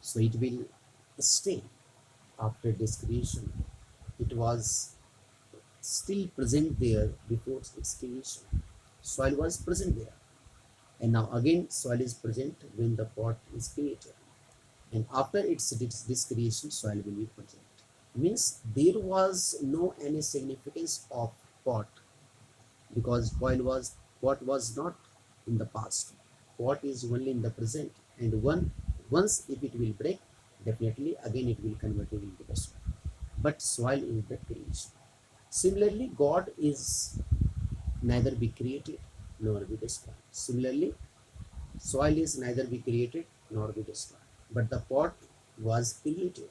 so it will stay after this creation. It was still present there before its creation. Soil was present there, and now again soil is present when the pot is created, and after its creation soil will be present. Means there was no any significance of pot, because pot was not in the past. Pot is only in the present, and once if it will break, definitely again it will convert it into the soil. But soil is the creation. Similarly, God is neither be created nor be destroyed. Similarly, soil is neither be created nor be destroyed, but the pot was created,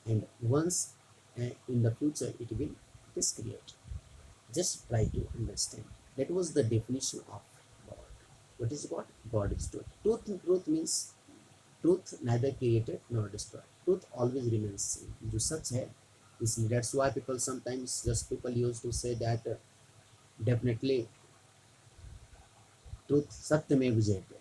and once in the future it will discreate. Just try to understand. That was the definition of God. What is God? God is truth. Truth means truth neither created nor destroyed. Truth always remains same. जो सच है, इसलिए that's why people sometimes just people used to say that definitely truth सत्य में विजयते,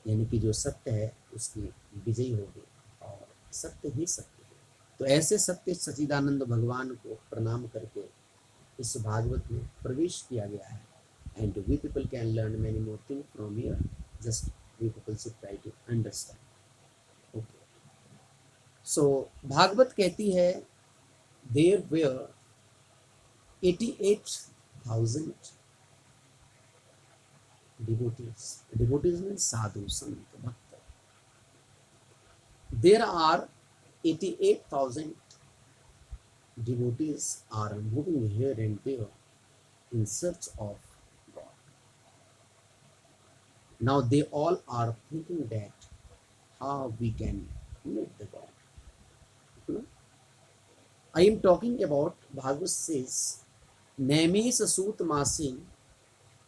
यानी कि जो सत्य है उसकी विजयी होगी, और सत्य ही सत्य है। तो ऐसे सत्य सच्चिदानंद भगवान को प्रणाम करके इस भागवत में प्रवेश किया गया है, and we people can learn many more thing from here, just we people should try to understand. Okay, so Bhagwat कहती है there were 88,000 devotees. Devotees means sadhu, sant, bhakta. There are 88,000 devotees are moving here and there in search of God. Now they all are thinking that how we can meet the God. You know? I am talking about Bhagavad says, Naimesh Sut Masin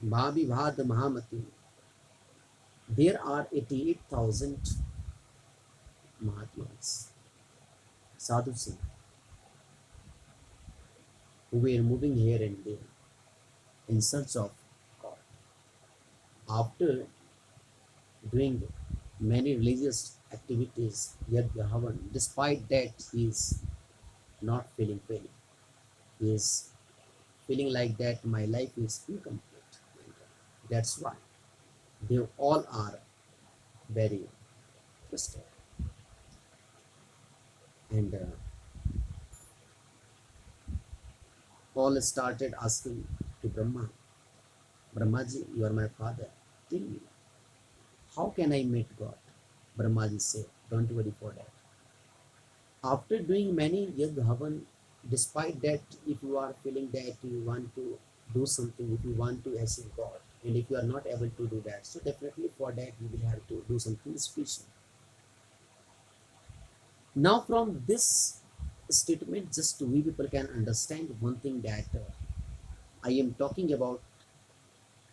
Bhavibhad Mahamati. There are 88,000 Mahatmas, sadhus, who were moving here and there in search of God. After doing many religious activities, Yajna Havan, despite that he is not feeling pain. He is feeling like that my life is incomplete. That's why they all are very frustrated. And Paul started asking to Brahma, Brahmaji, you are my father. Tell me, how can I meet God? Brahmaji said, don't worry for that. After doing many yag havan, despite that, if you are feeling that you want to do something, if you want to achieve God, and if you are not able to do that, so definitely for that you will have to do something special. Now from this statement, just we people can understand one thing, that I am talking about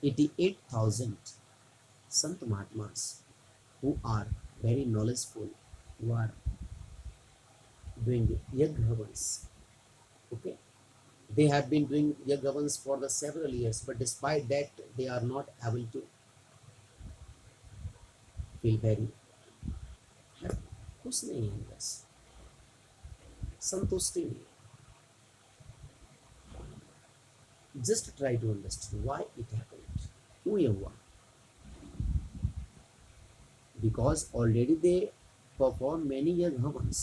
88,000 Sant Mahatmas who are very knowledgeable, who are doing yaghavans. Okay, they have been doing yaghavans for the several years, but despite that they are not able to feel very happy. खुश नहीं है, बस संतुष्टि नहीं। Just try to understand why it happened, क्यों ये हुआ, because already they perform many yaghavans,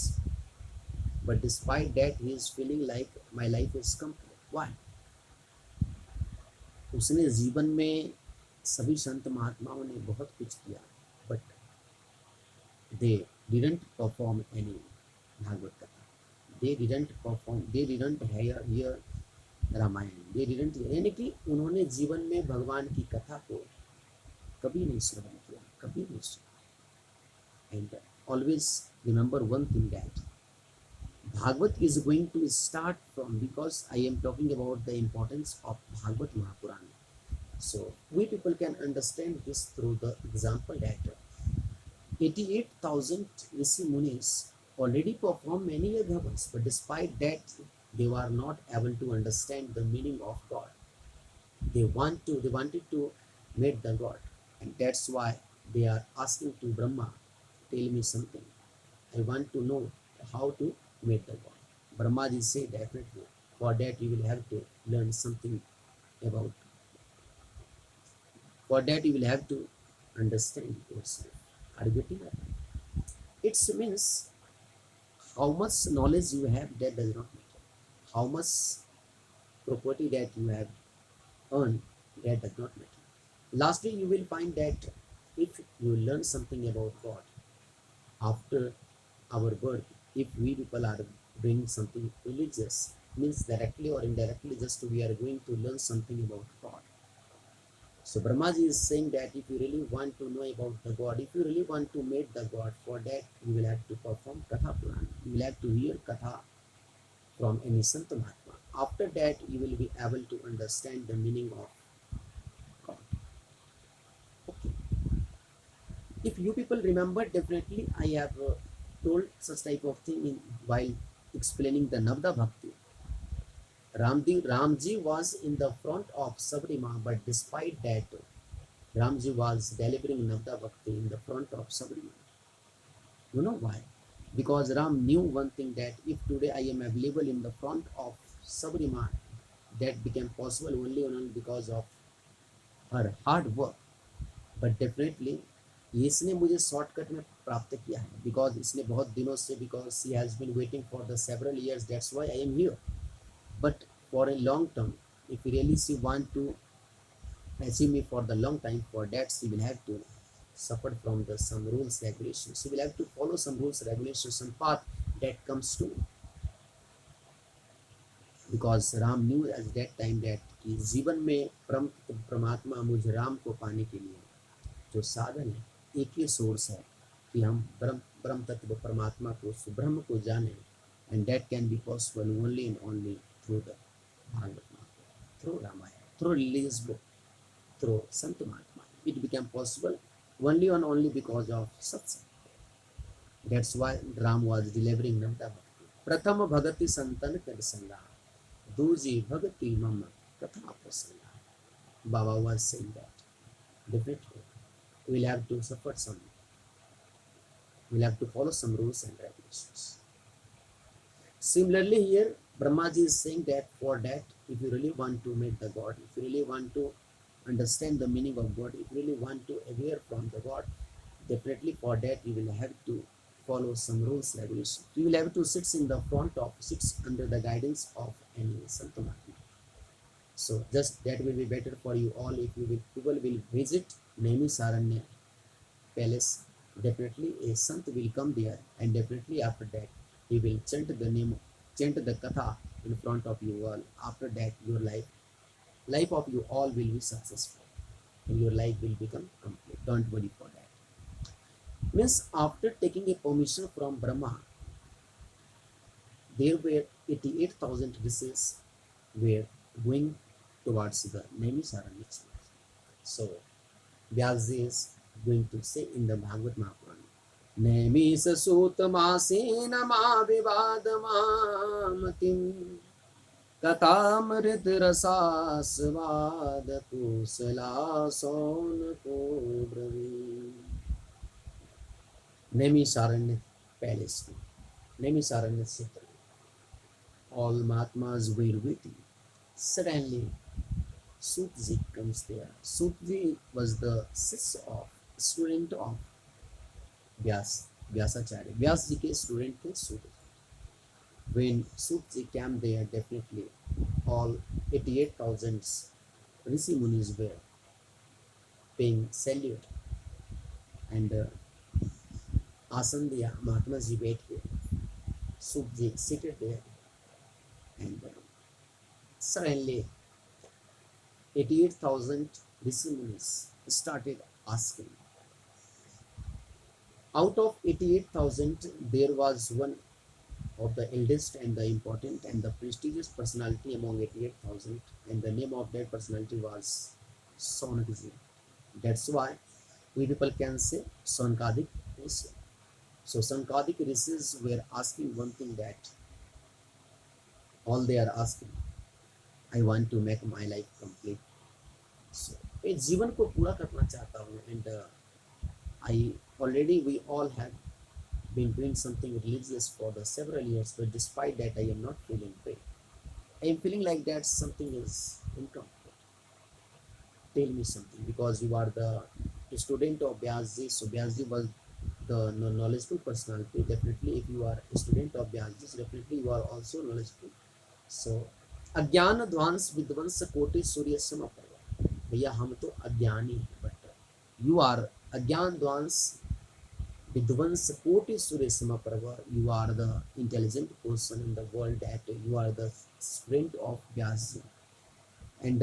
but despite that he is feeling like my life is complete. Why? उसने जीवन में सभी संत महात्माओं ने बहुत कुछ किया, but they didn't perform any Bhagwat katha, they didn't hear Ramayan, they didn't, यानी कि उन्होंने जीवन में भगवान की कथा को कभी नहीं श्रवण किया, कभी नहीं सुना। And always remember one thing, that Bhagavad is going to start from, because I am talking about the importance of Bhagavad Mahapurana. So we people can understand this through the example that 88,000 Rishi Munis already performed many yaghavas, but despite that they were not able to understand the meaning of God. They wanted to meet the God, and that's why they are asking to Brahma, tell me something. I want to know how to make the God. Brahmaji said definitely. For that you will have to learn something about. For that you will have to understand yourself. Are you getting that? It means how much knowledge you have, that does not matter. How much property that you have earned, that does not matter. Lastly, you will find that if you learn something about God after our birth, if we people are doing something religious, means directly or indirectly, just we are going to learn something about God. So Brahmaji is saying that if you really want to know about the God, if you really want to meet the God, for that you will have to perform Katha Puran. You will have to hear Katha from any Sant Mahatma. After that, you will be able to understand the meaning of God. Okay. If you people remember, definitely I have told such type of thing while explaining the Navda Bhakti. Ramji was in the front of Sabarima, but despite that, Ramji was delivering Navda Bhakti in the front of Sabarima. You know why? Because Ram knew one thing, that if today I am available in the front of Sabarima, that became possible only and only because of her hard work. But definitely इसने मुझे shortcut में प्राप्त किया है, because इसने बहुत दिनों से, because she has been waiting for the several years, that's why I am here. But for a long term, if really she want to achieve me for the long time, for that she will have to suffer from the some rules regulations. She will have to follow some rules regulations, some path that comes to, because Ram knew at that time that कि जीवन में परमात्मा मुझे राम को पाने के लिए जो साधन है, एक ही सोर्स है कि हम ब्रह्म ब्रह्म तत्व परमात्मा को, ब्रह्म को जाने. And that can be possible only and only through the Bhagwat, through Ramayan, through religious book, through sant mahatma. It became possible only and only because of satsang. That's why Ram was delivering Nanda Bhakti. प्रथम भगति संतन कर संगा, दूजी भगति मम कथा प्रसंगा. Baba was saying that definitely we'll have to suffer some, we'll have to follow some rules and regulations. Similarly, here Brahmaji is saying that for that, if you really want to meet the God, if you really want to understand the meaning of God, if you really want to aware from the God, definitely for that you will have to follow some rules regulations. You will have to sit in the front of, sits under the guidance of any Santa Mahatma. So just that will be better for you all if you will, people will visit Nemi Saranya palace. Definitely a Sant will come there, and definitely after that he will chant the name, chant the katha in front of you all. After that your life of you all will be successful, and your life will become complete. Don't worry for that. Means after taking a permission from Brahma, there were 88,000 rishis were going towards the Naimisaranya. So Vyasji is going to say in the Bhagavad Mahapuran, Naimis Sutamasin Ma Vivadamamatim Katamrit Rasasvad Kusala Son Ko Bravi. Naimisaranya palace, Naimisaranya Kshetra. All Mahatmas were waiting. Suddenly, Sutji comes there. Sutji was the sister of, student of Vyas, Vyasacharya. Vyas ji के student थे Sut. When Sutji came there, definitely all 88,000 Rishi Munis were paying salute, and आसन दिया, महात्मा जी बैठ के, Sutji seated there, and suddenly 88,000 Rishi Munis started asking. Out of 88,000, there was one of the eldest and the important and the prestigious personality among 88,000, and the name of that personality was Sonakji. That's why we people can say Sonkadik Rishi. So Sonkadik Rishis were asking one thing, that all they are asking, I want to make my life complete. So मैं जीवन को पूरा करना चाहता हूँ, and I already we all have been doing something religious for the several years, but despite that, I am not feeling great. I am feeling like that something is incomplete. Tell me something, because you are the student of Vyasji. So Vyasji was the knowledgeable personality. Definitely, if you are a student of Vyasji, definitely you are also knowledgeable. So अज्ञान ध्वंस विध्वंस कोटि सूर्य सम प्रभा, भैया हम तो अज्ञानी हैं, but you are अज्ञान ध्वंस विध्वंस कोटि सूर्य सम Prabha. You are the intelligent person in the world, that you are the student of Vyasji. And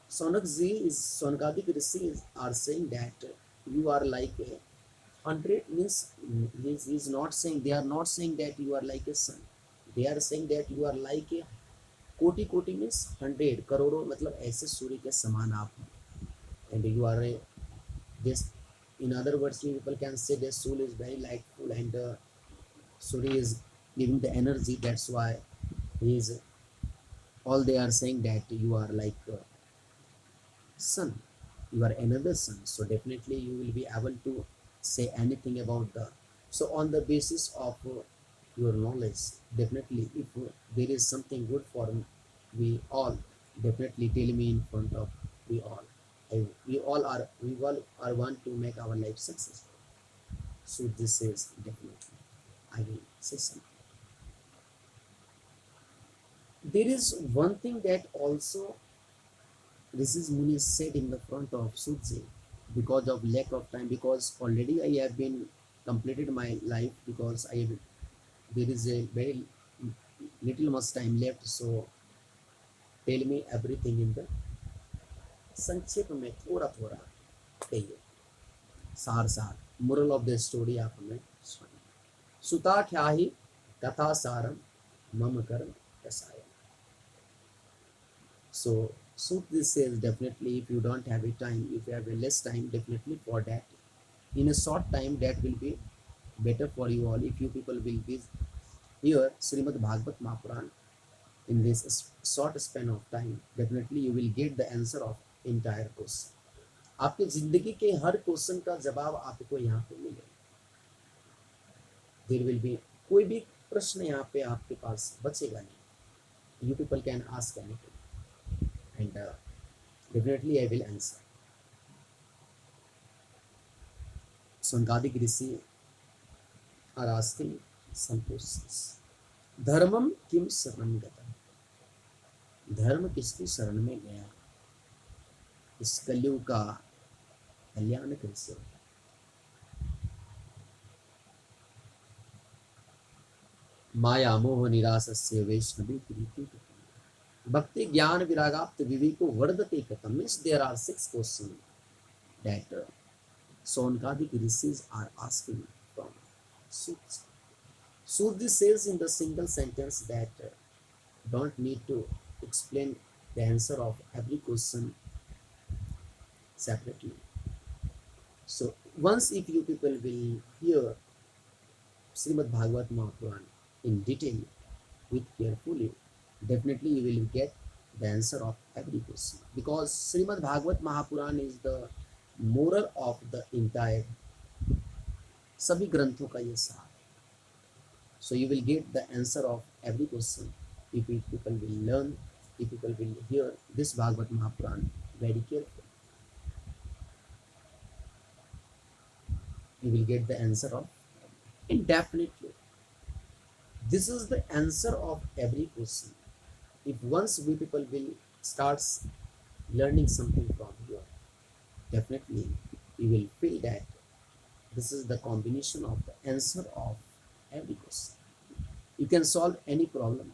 Sonakadik Rishi are saying that you are like a hundred, means he's not saying, they are not saying that you are like a sun. They are saying that you are like a कोटि. कोटि means hundred, करोड़ों, मतलब ऐसे सूर्य के समान आप हैं. And you are a this, in other words, you people can say the soul is very lightful, and Surya is giving the energy. That's why he is, all they are saying that you are like sun, you are another sun. So definitely you will be able to say anything about the, so on the basis of your knowledge, definitely if there is something good for we all, definitely tell me in front of we all. We all are want to make our life successful. So this is definitely I will say something. There is one thing that also Rishi Muni said in the front of Sudze, because of lack of time, because already I have been completed my life, because I have, there is a very little much time left. So tell me everything in the संक्षेप में थोड़ा थोड़ा कहिए, सार सार, moral of the story आप हमें सुनिए. सुता क्या ही कथा सारम मम कर्म रसायन. So suit this says, definitely if you don't have a time, if you have a less time, definitely for that, in a short time, that will be better for you all. If you people will be here Srimad Bhagavad Mahapuran in this short span of time, definitely you will get the answer of entire question. आपके जिंदगी के हर question का जवाब आपको यहाँ पे मिलेगा. There will be, कोई भी प्रश्न यहाँ पे आपके पास बचेगा नहीं. You people can ask anything, and definitely I will answer. Sonkadik Rishi are asking some questions. धर्मम किम शरण गता, धर्म किसकी शरण में गया, इस कलयुग का कल्याण कैसे हो. माया मोह निरासस्य वैष्णवी प्रीति, भक्ति ज्ञान विरागाप्त विवेको वर्धते कथम. Means there are 6 question that Sonkadik Rishis are asking from Sudhi. Sudhi says in the single sentence that don't need to explain the answer of every question separately. So once if you people will hear Srimad Bhagavat Mahapuran in detail with carefully, definitely you will get the answer of every question, because Srimad Bhagavat Mahapuran is the moral of the entire सभी ग्रंथों का ये सार. So you will get the answer of every question if people will learn, if people will hear this Bhagavat Mahapuran very carefully. You will get the answer of, indefinitely. This is the answer of every question. If once we people will start learning something from here, definitely you will feel that this is the combination of the answer of every question. You can solve any problem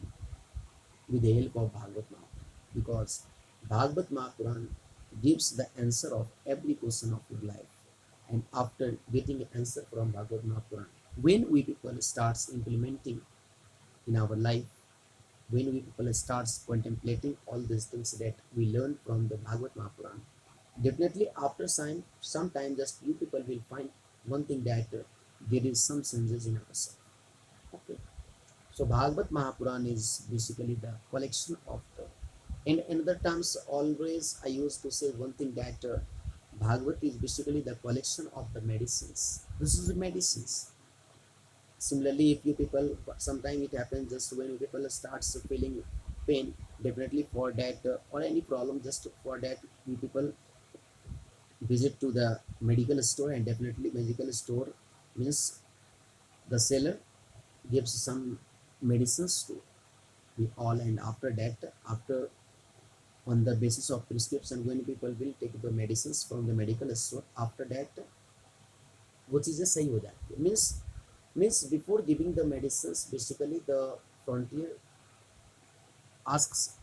with the help of Bhagavad Mahapuran, because Bhagavad Mahapuran gives the answer of every question of your life. And after getting an answer from Bhagavad Mahapuran, when we people starts implementing in our life, when we people starts contemplating all these things that we learn from the Bhagavad Mahapuran, definitely after some time, just you people will find one thing, that there is some changes in ourselves. Okay. So Bhagavad Mahapuran is basically the collection of the, in other terms, always I used to say one thing, that Bhagavad is basically the collection of the medicines. This is the medicines. Similarly, if you people, sometimes it happens just when you people starts feeling pain, definitely for that or any problem, just for that you people visit to the medical store, and definitely medical store means the seller gives some medicines to we all, and after that, after on the basis of prescription, when people will take the medicines from the medical store, after that वो चीज़ें सही हो जाती है, means before giving the medicine basically the frontier asks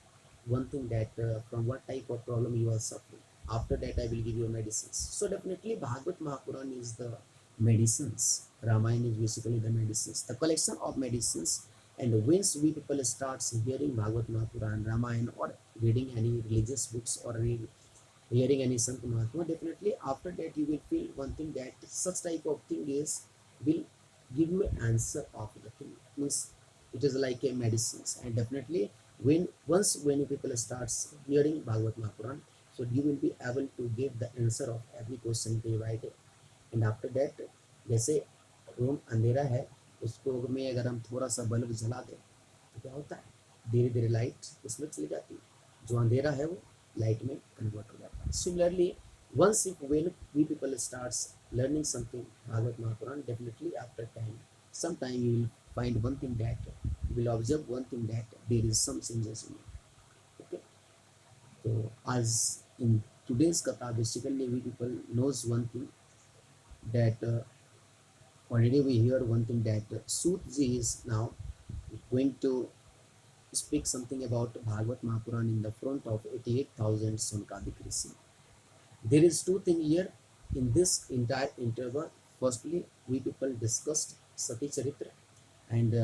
one thing that from what type of problem you are suffering. After that, I will give you medicines. So definitely, Bhagavad Mahapuran is the medicines. Ramayana is basically the medicines, the collection of medicines. And once we people starts hearing Bhagavad Mahapuran, Ramayana, or reading any religious books or hearing any Sant Mahatma, definitely after that you will feel one thing that such type of thing is will give you an answer of the thing. Means it is like a medicines, and definitely when people starts hearing Bhagavad Mahapuran, so you will be able to give the answer of every question day by day. And after that, जैसे room अंधेरा है, उसको में अगर हम थोड़ा सा bulb जला दें तो क्या होता है, धीरे धीरे लाइट उसमें चली जाती है, जो अंधेरा है वो लाइट में कन्वर्ट हो जाता है. Similarly, once if when we people starts learning something Bhagavad Mahapuran, definitely after time, sometime you will find one thing that you will observe one thing that there is some changes in it. Okay, so as in today's katha, basically we people knows one thing that already we heard one thing that Sutji is now going to speak something about Bhagavad Mahapuran in the front of 88,000 Sonkadik Rishi. There is two things here in this entire interval. Firstly, we people discussed Sati Charitra, and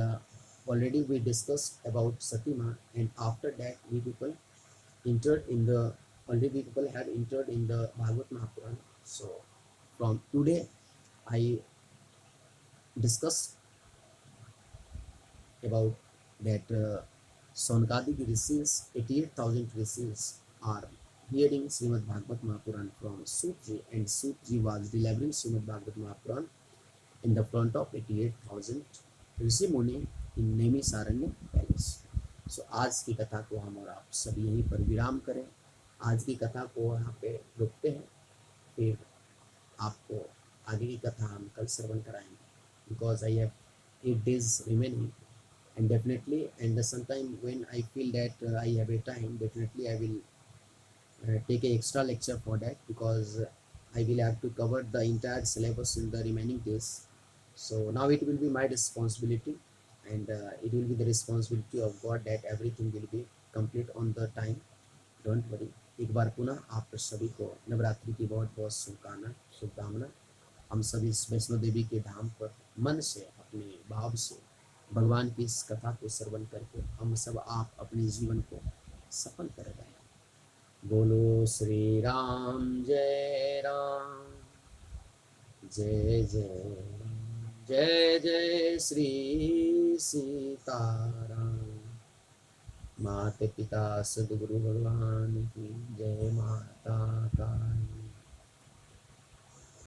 already we discussed about Satima, and after that we people entered in the already we people have entered in the Bhagavad Mahapuran. So from today, I discuss about that Sonkadik Rishis, 88,000 Rishis are hearing Srimad Bhagavad Mahapuran from Sutji, and Sutji was delivering Srimad Bhagavad Mahapuran in the front of 88,000 ऋषि मुनि इन Naimisharanya palace. सो आज की कथा को हम और आप सब यहीं पर विराम करें. आज की कथा को यहाँ पे रोकते हैं, फिर आपको आगे की कथा हम कल श्रवण कराएंगे, because I have 8 days remaining. And definitely, and sometime when I feel that I have a time, definitely I will take a extra lecture for that, because I will have to cover the entire syllabus in the remaining days. So now it will be my responsibility, and it will be the responsibility of God that everything will be complete on the time. Don't worry. एक बार पुनः आप सभी को नवरात्रि की बहुत बहुत शुभकामना. हम सभी वैष्णो देवी के धाम पर मन से अपने भाव से भगवान की इस कथा को श्रवण करके हम सब आप अपने जीवन को सफल कर गए. बोलो श्री राम, जय राम, जय जय जय जय श्री सीताराम. माता पिता सदगुरु भगवान की जय. माता काली.